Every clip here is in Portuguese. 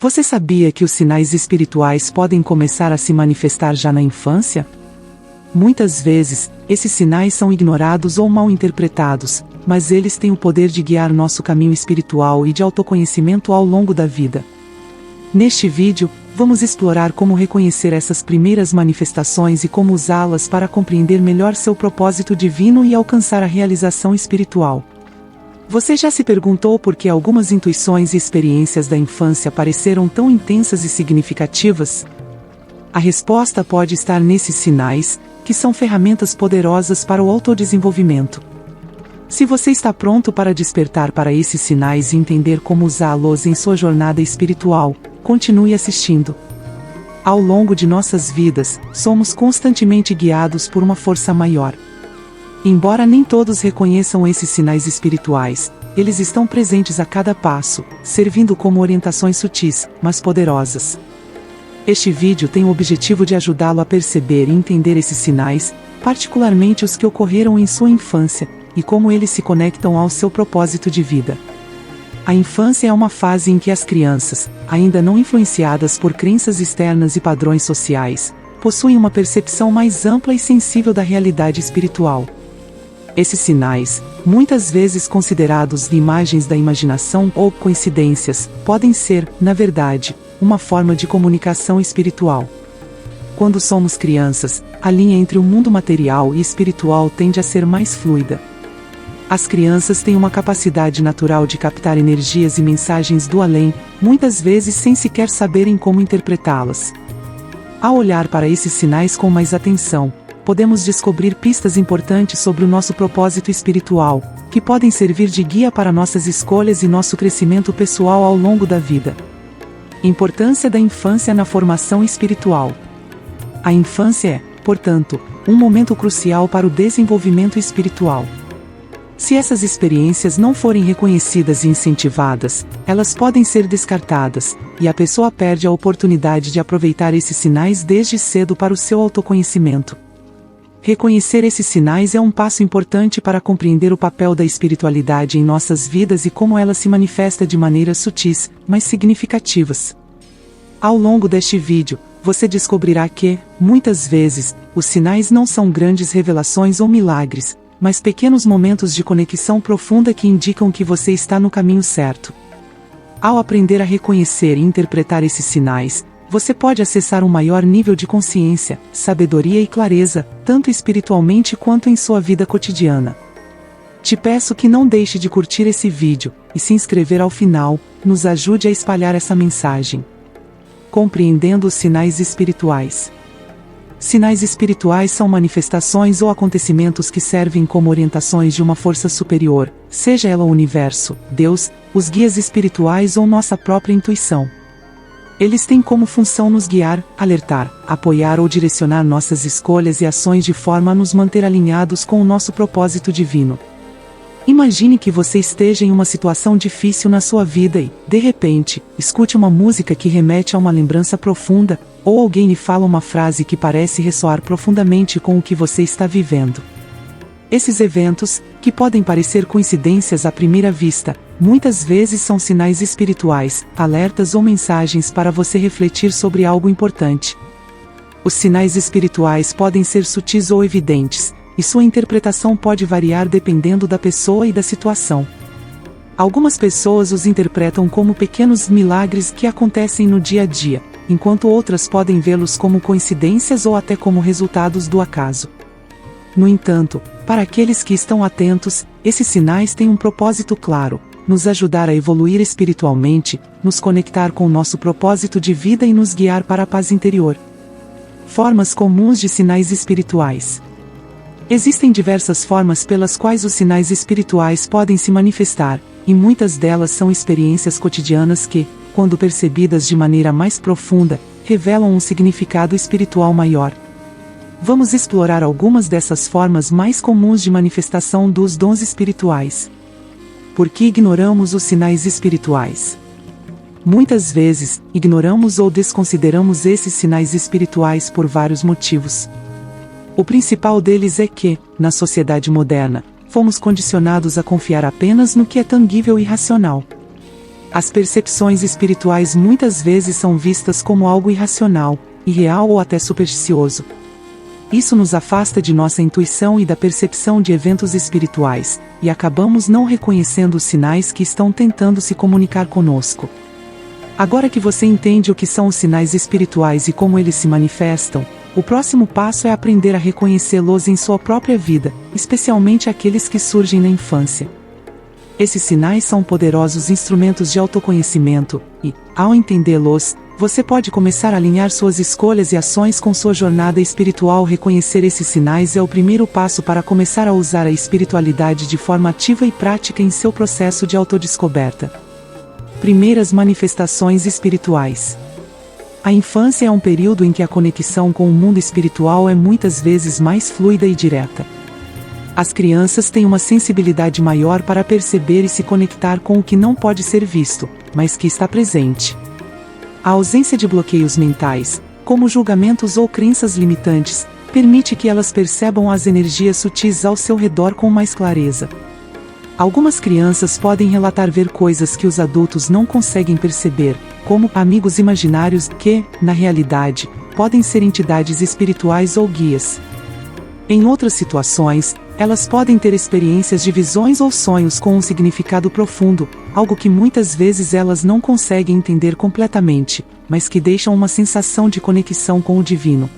Você sabia que os sinais espirituais podem começar a se manifestar já na infância? Muitas vezes, esses sinais são ignorados ou mal interpretados, mas eles têm o poder de guiar nosso caminho espiritual e de autoconhecimento ao longo da vida. Neste vídeo, vamos explorar como reconhecer essas primeiras manifestações e como usá-las para compreender melhor seu propósito divino e alcançar a realização espiritual. Você já se perguntou por que algumas intuições e experiências da infância pareceram tão intensas e significativas? A resposta pode estar nesses sinais, que são ferramentas poderosas para o autodesenvolvimento. Se você está pronto para despertar para esses sinais e entender como usá-los em sua jornada espiritual, continue assistindo. Ao longo de nossas vidas, somos constantemente guiados por uma força maior. Embora nem todos reconheçam esses sinais espirituais, eles estão presentes a cada passo, servindo como orientações sutis, mas poderosas. Este vídeo tem o objetivo de ajudá-lo a perceber e entender esses sinais, particularmente os que ocorreram em sua infância, e como eles se conectam ao seu propósito de vida. A infância é uma fase em que as crianças, ainda não influenciadas por crenças externas e padrões sociais, possuem uma percepção mais ampla e sensível da realidade espiritual. Esses sinais, muitas vezes considerados imagens da imaginação ou coincidências, podem ser, na verdade, uma forma de comunicação espiritual. Quando somos crianças, a linha entre o mundo material e espiritual tende a ser mais fluida. As crianças têm uma capacidade natural de captar energias e mensagens do além, muitas vezes sem sequer saberem como interpretá-las. Ao olhar para esses sinais com mais atenção, podemos descobrir pistas importantes sobre o nosso propósito espiritual, que podem servir de guia para nossas escolhas e nosso crescimento pessoal ao longo da vida. Importância da infância na formação espiritual. A infância é, portanto, um momento crucial para o desenvolvimento espiritual. Se essas experiências não forem reconhecidas e incentivadas, elas podem ser descartadas, e a pessoa perde a oportunidade de aproveitar esses sinais desde cedo para o seu autoconhecimento. Reconhecer esses sinais é um passo importante para compreender o papel da espiritualidade em nossas vidas e como ela se manifesta de maneiras sutis, mas significativas. Ao longo deste vídeo, você descobrirá que, muitas vezes, os sinais não são grandes revelações ou milagres, mas pequenos momentos de conexão profunda que indicam que você está no caminho certo. Ao aprender a reconhecer e interpretar esses sinais, você pode acessar um maior nível de consciência, sabedoria e clareza, tanto espiritualmente quanto em sua vida cotidiana. Te peço que não deixe de curtir esse vídeo, e se inscrever ao final, nos ajude a espalhar essa mensagem. Compreendendo os sinais espirituais. Sinais espirituais são manifestações ou acontecimentos que servem como orientações de uma força superior, seja ela o universo, Deus, os guias espirituais ou nossa própria intuição. Eles têm como função nos guiar, alertar, apoiar ou direcionar nossas escolhas e ações de forma a nos manter alinhados com o nosso propósito divino. Imagine que você esteja em uma situação difícil na sua vida e, de repente, escute uma música que remete a uma lembrança profunda, ou alguém lhe fala uma frase que parece ressoar profundamente com o que você está vivendo. Esses eventos, que podem parecer coincidências à primeira vista, muitas vezes são sinais espirituais, alertas ou mensagens para você refletir sobre algo importante. Os sinais espirituais podem ser sutis ou evidentes, e sua interpretação pode variar dependendo da pessoa e da situação. Algumas pessoas os interpretam como pequenos milagres que acontecem no dia a dia, enquanto outras podem vê-los como coincidências ou até como resultados do acaso. No entanto, para aqueles que estão atentos, esses sinais têm um propósito claro: nos ajudar a evoluir espiritualmente, nos conectar com o nosso propósito de vida e nos guiar para a paz interior. Formas comuns de sinais espirituais. Existem diversas formas pelas quais os sinais espirituais podem se manifestar, e muitas delas são experiências cotidianas que, quando percebidas de maneira mais profunda, revelam um significado espiritual maior. Vamos explorar algumas dessas formas mais comuns de manifestação dos dons espirituais. Por que ignoramos os sinais espirituais? Muitas vezes, ignoramos ou desconsideramos esses sinais espirituais por vários motivos. O principal deles é que, na sociedade moderna, fomos condicionados a confiar apenas no que é tangível e racional. As percepções espirituais muitas vezes são vistas como algo irracional, irreal ou até supersticioso. Isso nos afasta de nossa intuição e da percepção de eventos espirituais, e acabamos não reconhecendo os sinais que estão tentando se comunicar conosco. Agora que você entende o que são os sinais espirituais e como eles se manifestam, o próximo passo é aprender a reconhecê-los em sua própria vida, especialmente aqueles que surgem na infância. Esses sinais são poderosos instrumentos de autoconhecimento, e, ao entendê-los, você pode começar a alinhar suas escolhas e ações com sua jornada espiritual. Reconhecer esses sinais é o primeiro passo para começar a usar a espiritualidade de forma ativa e prática em seu processo de autodescoberta. Primeiras manifestações espirituais. A infância é um período em que a conexão com o mundo espiritual é muitas vezes mais fluida e direta. As crianças têm uma sensibilidade maior para perceber e se conectar com o que não pode ser visto, mas que está presente. A ausência de bloqueios mentais, como julgamentos ou crenças limitantes, permite que elas percebam as energias sutis ao seu redor com mais clareza. Algumas crianças podem relatar ver coisas que os adultos não conseguem perceber, como amigos imaginários que, na realidade, podem ser entidades espirituais ou guias. Em outras situações, elas podem ter experiências de visões ou sonhos com um significado profundo, algo que muitas vezes elas não conseguem entender completamente, mas que deixam uma sensação de conexão com o divino.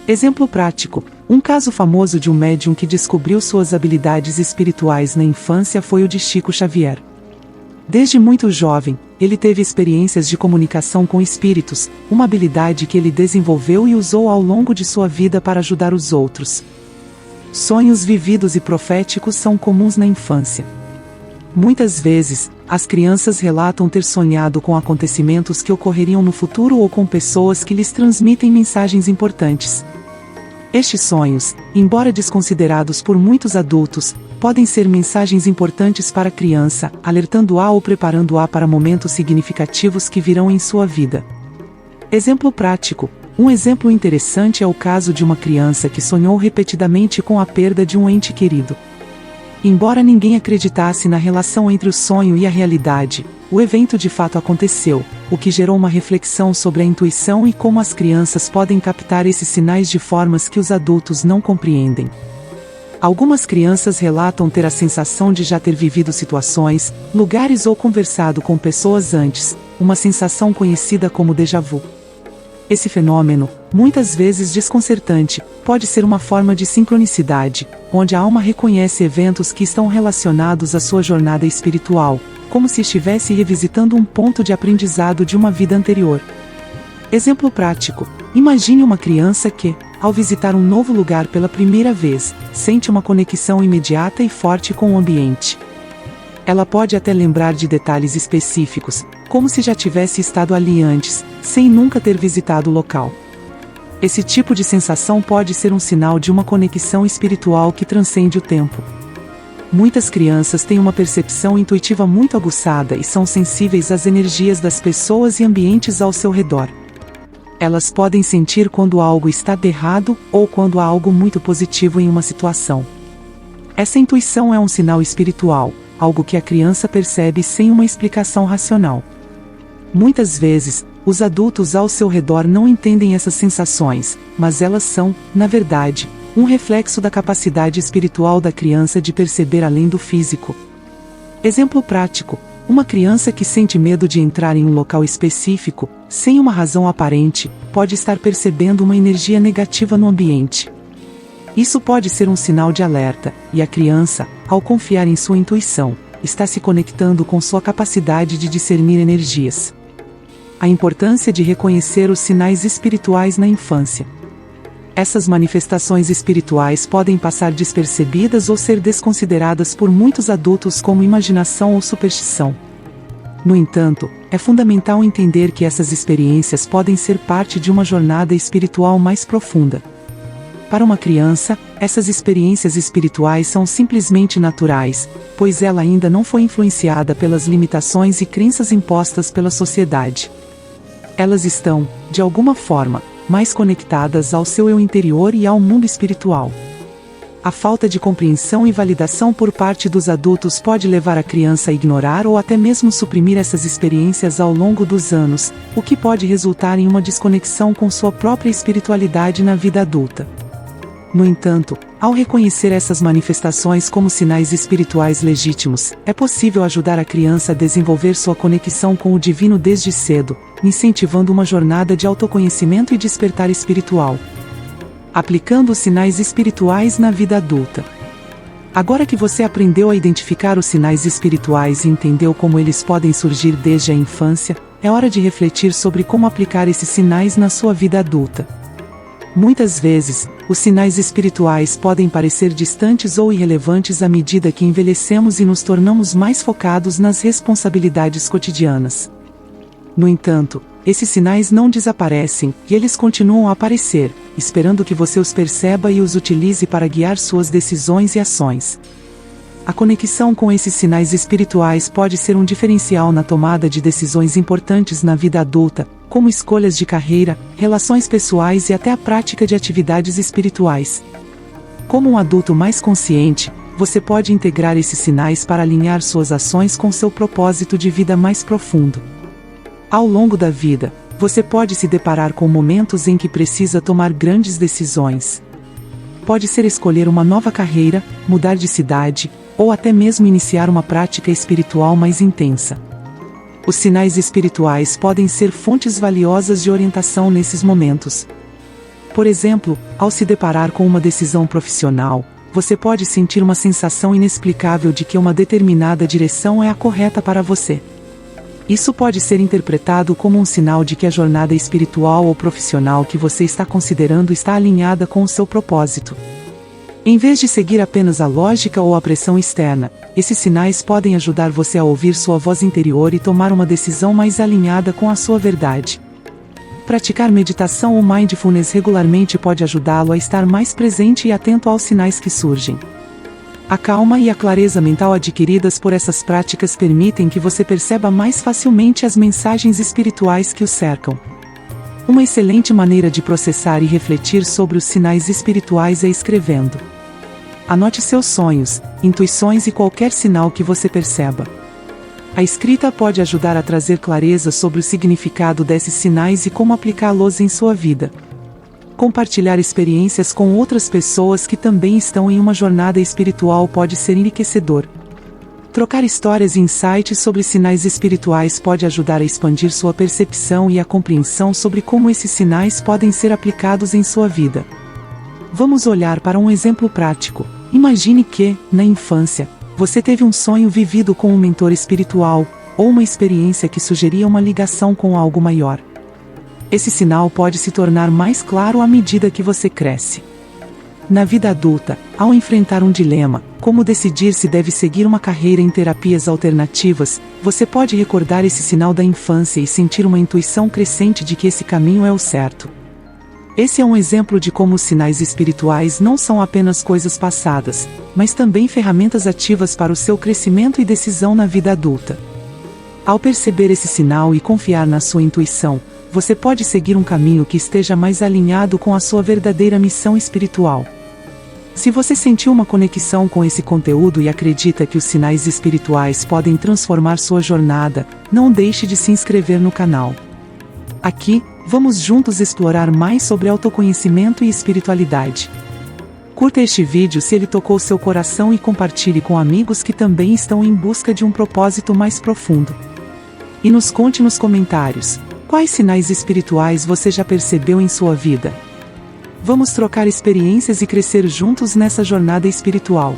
Exemplo prático: um caso famoso de um médium que descobriu suas habilidades espirituais na infância foi o de Chico Xavier. Desde muito jovem, ele teve experiências de comunicação com espíritos, uma habilidade que ele desenvolveu e usou ao longo de sua vida para ajudar os outros. Sonhos vividos e proféticos são comuns na infância. Muitas vezes, as crianças relatam ter sonhado com acontecimentos que ocorreriam no futuro ou com pessoas que lhes transmitem mensagens importantes. Estes sonhos, embora desconsiderados por muitos adultos, podem ser mensagens importantes para a criança, alertando-a ou preparando-a para momentos significativos que virão em sua vida. Exemplo prático: um exemplo interessante é o caso de uma criança que sonhou repetidamente com a perda de um ente querido. Embora ninguém acreditasse na relação entre o sonho e a realidade, o evento de fato aconteceu, o que gerou uma reflexão sobre a intuição e como as crianças podem captar esses sinais de formas que os adultos não compreendem. Algumas crianças relatam ter a sensação de já ter vivido situações, lugares ou conversado com pessoas antes, uma sensação conhecida como déjà vu. Esse fenômeno, muitas vezes desconcertante, pode ser uma forma de sincronicidade, onde a alma reconhece eventos que estão relacionados à sua jornada espiritual, como se estivesse revisitando um ponto de aprendizado de uma vida anterior. Exemplo prático: imagine uma criança que, ao visitar um novo lugar pela primeira vez, sente uma conexão imediata e forte com o ambiente. Ela pode até lembrar de detalhes específicos, como se já tivesse estado ali antes, sem nunca ter visitado o local. Esse tipo de sensação pode ser um sinal de uma conexão espiritual que transcende o tempo. Muitas crianças têm uma percepção intuitiva muito aguçada e são sensíveis às energias das pessoas e ambientes ao seu redor. Elas podem sentir quando algo está errado ou quando há algo muito positivo em uma situação. Essa intuição é um sinal espiritual, algo que a criança percebe sem uma explicação racional. Muitas vezes, os adultos ao seu redor não entendem essas sensações, mas elas são, na verdade, um reflexo da capacidade espiritual da criança de perceber além do físico. Exemplo prático: uma criança que sente medo de entrar em um local específico, sem uma razão aparente, pode estar percebendo uma energia negativa no ambiente. Isso pode ser um sinal de alerta, e a criança, ao confiar em sua intuição, está se conectando com sua capacidade de discernir energias. A importância de reconhecer os sinais espirituais na infância. Essas manifestações espirituais podem passar despercebidas ou ser desconsideradas por muitos adultos como imaginação ou superstição. No entanto, é fundamental entender que essas experiências podem ser parte de uma jornada espiritual mais profunda. Para uma criança, essas experiências espirituais são simplesmente naturais, pois ela ainda não foi influenciada pelas limitações e crenças impostas pela sociedade. Elas estão, de alguma forma, mais conectadas ao seu eu interior e ao mundo espiritual. A falta de compreensão e validação por parte dos adultos pode levar a criança a ignorar ou até mesmo suprimir essas experiências ao longo dos anos, o que pode resultar em uma desconexão com sua própria espiritualidade na vida adulta. No entanto, ao reconhecer essas manifestações como sinais espirituais legítimos, é possível ajudar a criança a desenvolver sua conexão com o divino desde cedo, incentivando uma jornada de autoconhecimento e despertar espiritual. Aplicando os sinais espirituais na vida adulta. Agora que você aprendeu a identificar os sinais espirituais e entendeu como eles podem surgir desde a infância, é hora de refletir sobre como aplicar esses sinais na sua vida adulta. Muitas vezes, os sinais espirituais podem parecer distantes ou irrelevantes à medida que envelhecemos e nos tornamos mais focados nas responsabilidades cotidianas. No entanto, esses sinais não desaparecem, e eles continuam a aparecer, esperando que você os perceba e os utilize para guiar suas decisões e ações. A conexão com esses sinais espirituais pode ser um diferencial na tomada de decisões importantes na vida adulta, como escolhas de carreira, relações pessoais e até a prática de atividades espirituais. Como um adulto mais consciente, você pode integrar esses sinais para alinhar suas ações com seu propósito de vida mais profundo. Ao longo da vida, você pode se deparar com momentos em que precisa tomar grandes decisões. Pode ser escolher uma nova carreira, mudar de cidade, ou até mesmo iniciar uma prática espiritual mais intensa. Os sinais espirituais podem ser fontes valiosas de orientação nesses momentos. Por exemplo, ao se deparar com uma decisão profissional, você pode sentir uma sensação inexplicável de que uma determinada direção é a correta para você. Isso pode ser interpretado como um sinal de que a jornada espiritual ou profissional que você está considerando está alinhada com o seu propósito. Em vez de seguir apenas a lógica ou a pressão externa, esses sinais podem ajudar você a ouvir sua voz interior e tomar uma decisão mais alinhada com a sua verdade. Praticar meditação ou mindfulness regularmente pode ajudá-lo a estar mais presente e atento aos sinais que surgem. A calma e a clareza mental adquiridas por essas práticas permitem que você perceba mais facilmente as mensagens espirituais que o cercam. Uma excelente maneira de processar e refletir sobre os sinais espirituais é escrevendo. Anote seus sonhos, intuições e qualquer sinal que você perceba. A escrita pode ajudar a trazer clareza sobre o significado desses sinais e como aplicá-los em sua vida. Compartilhar experiências com outras pessoas que também estão em uma jornada espiritual pode ser enriquecedor. Trocar histórias e insights sobre sinais espirituais pode ajudar a expandir sua percepção e a compreensão sobre como esses sinais podem ser aplicados em sua vida. Vamos olhar para um exemplo prático. Imagine que, na infância, você teve um sonho vivido com um mentor espiritual, ou uma experiência que sugeria uma ligação com algo maior. Esse sinal pode se tornar mais claro à medida que você cresce. Na vida adulta, ao enfrentar um dilema, como decidir se deve seguir uma carreira em terapias alternativas, você pode recordar esse sinal da infância e sentir uma intuição crescente de que esse caminho é o certo. Esse é um exemplo de como os sinais espirituais não são apenas coisas passadas, mas também ferramentas ativas para o seu crescimento e decisão na vida adulta. Ao perceber esse sinal e confiar na sua intuição, você pode seguir um caminho que esteja mais alinhado com a sua verdadeira missão espiritual. Se você sentiu uma conexão com esse conteúdo e acredita que os sinais espirituais podem transformar sua jornada, não deixe de se inscrever no canal. Aqui, vamos juntos explorar mais sobre autoconhecimento e espiritualidade. Curta este vídeo se ele tocou seu coração e compartilhe com amigos que também estão em busca de um propósito mais profundo. E nos conte nos comentários, quais sinais espirituais você já percebeu em sua vida? Vamos trocar experiências e crescer juntos nessa jornada espiritual.